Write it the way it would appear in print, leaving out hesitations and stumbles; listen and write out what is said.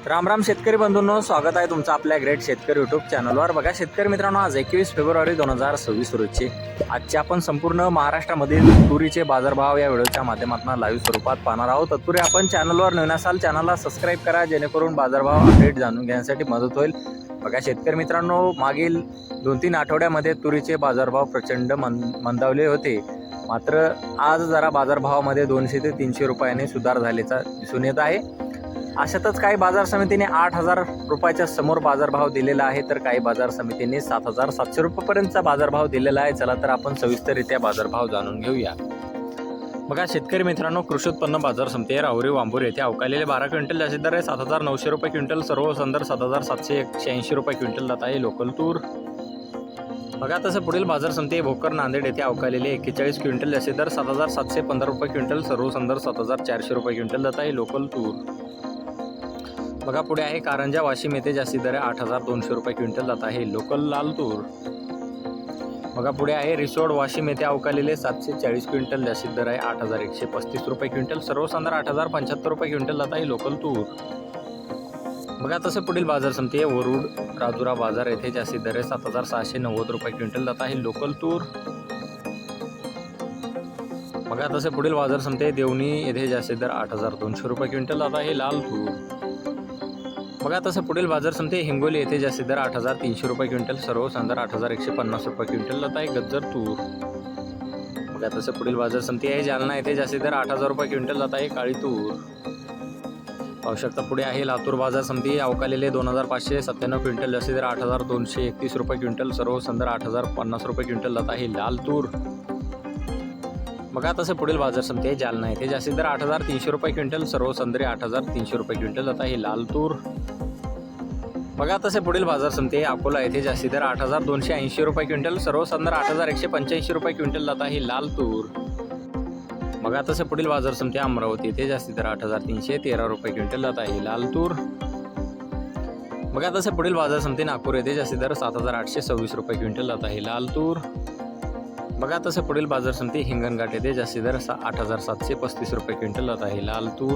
राम राम शेतकरी बंधूंनो, स्वागत आहे तुमचं आपल्या ग्रेट शेतकरी यूट्यूब चॅनलवर। बघा शेतकरी मित्रांनो, आज 21 फेब्रुवारी 2026 रोजी आजचे आपण संपूर्ण महाराष्ट्रामधील तुरीचे बाजारभाव या व्हिडिओच्या माध्यमातून लाईव्ह स्वरूपात पाहणार आहोत। तत्पूर्वी आपण चॅनलवर नवीन असाल चॅनलला सबस्क्राईब करा, जेणेकरून बाजारभाव अपडेट जाणून घेण्यासाठी मदत होईल। बघा शेतकरी मित्रांनो, मागील 2-3 आठवड्यामध्ये तुरीचे बाजारभाव प्रचंड मंदावले होते, मात्र आज जरा बाजारभावामध्ये 200 ते 300 रुपयांनी सुधार झाल्याचा दिसून येत आहे। अशातच काही बाजार समितीने 8,000 रुपयाच्या समोर बाजारभाव दिलेला आहे, तर काही बाजार समितीने 7,700 रुपयापर्यंतचा बाजारभाव दिलेला आहे। चला तर आपण सविस्तररित्या बाजारभाव जाणून घेऊया। बघा शेतकरी मित्रांनो, कृषी उत्पन्न बाजार समिती राहुरी वांबूर येथे अवकालेले 12 क्विंटल जास्तीत दर आहे 7,900 रुपये क्विंटल, सर्व संदर 7,780 रुपये क्विंटल जात आहे लोकल तूर। बघा तसं पुढील बाजार समिती भोकर नांदेड येथे अवकालेले 41 क्विंटल जास्तीत दर 7,715 रुपये क्विंटल, सर्व संदर 7,400 रुपये क्विंटल जात आहे लोकल तूर। बघा पुढे आहे कारंजा वाशिम येथे जास्तीत दर 8,200 रुपये क्विंटल जात आहे लोकल लाल तूर। बघा पुढे आहे रिसोड वाशिम येथे अवकालेले 740 क्विंटल जास्तीत दर आहे 8,135 रुपये क्विंटल, सर्व संदर 8,075 रुपये क्विंटल जात आहे लोकल तूर। बघा तसं पुढील बाजार समिती आहे वरुड राजुरा बाजार येथे जास्तीत दर 7,690 रुपये क्विंटल जात आहे लोकल तूर। बघा तसं पुढील बाजार समिती देवणी येथे जास्तीत दर 8,200 रुपये क्विंटल जात आहे लाल तूर। बघा तसं पुढील बाजार समिती हिंगोली येथे जास्तीत दर 8,300 रुपये क्विंटल, सर्व संदर 8,150 रुपये क्विंटल जात आहे गज्जर तूर। बघा तसं पुढील बाजार समिती आहे जालना येथे जास्तीत दर 8,000 रुपये क्विंटल जात आहे काळी तूर। पाहू शकता पुढे आहे लातूर बाजार समिती अवकालेले 2,597 क्विंटल जास्तीत दर 8,231 रुपये क्विंटल, सर्व संदर 8,050 रुपये क्विंटल जात आहे लाल तूर। बघा तसं पुढील बाजार समिती आहे जालना येथे जास्तीत दर 8,300 रुपये क्विंटल, सर्व संदरी 8,300 रुपये क्विंटल जात आहे लाल तूर। बघा तसे पुढील बाजार समिती आहे अकोला येथे जास्तीत दर 8,280 रुपये क्विंटल, सर्व संदर 8,185 रुपये क्विंटल जात आहे लाल तूर। बघा तसे पुढील बाजार समिती अमरावती येथे जास्तीत दर 8,313 रुपये क्विंटल जात आहे लाल तूर। बघा तसे पुढील बाजार समिती नागपूर येथे जास्तीत दर 7,826 रुपये क्विंटल जात आहे लाल तूर। बघा तसे पुढील बाजार समिती हिंगणघाट येथे जास्तीत दर 8,735 रुपये क्विंटल जात आहे लाल तूर।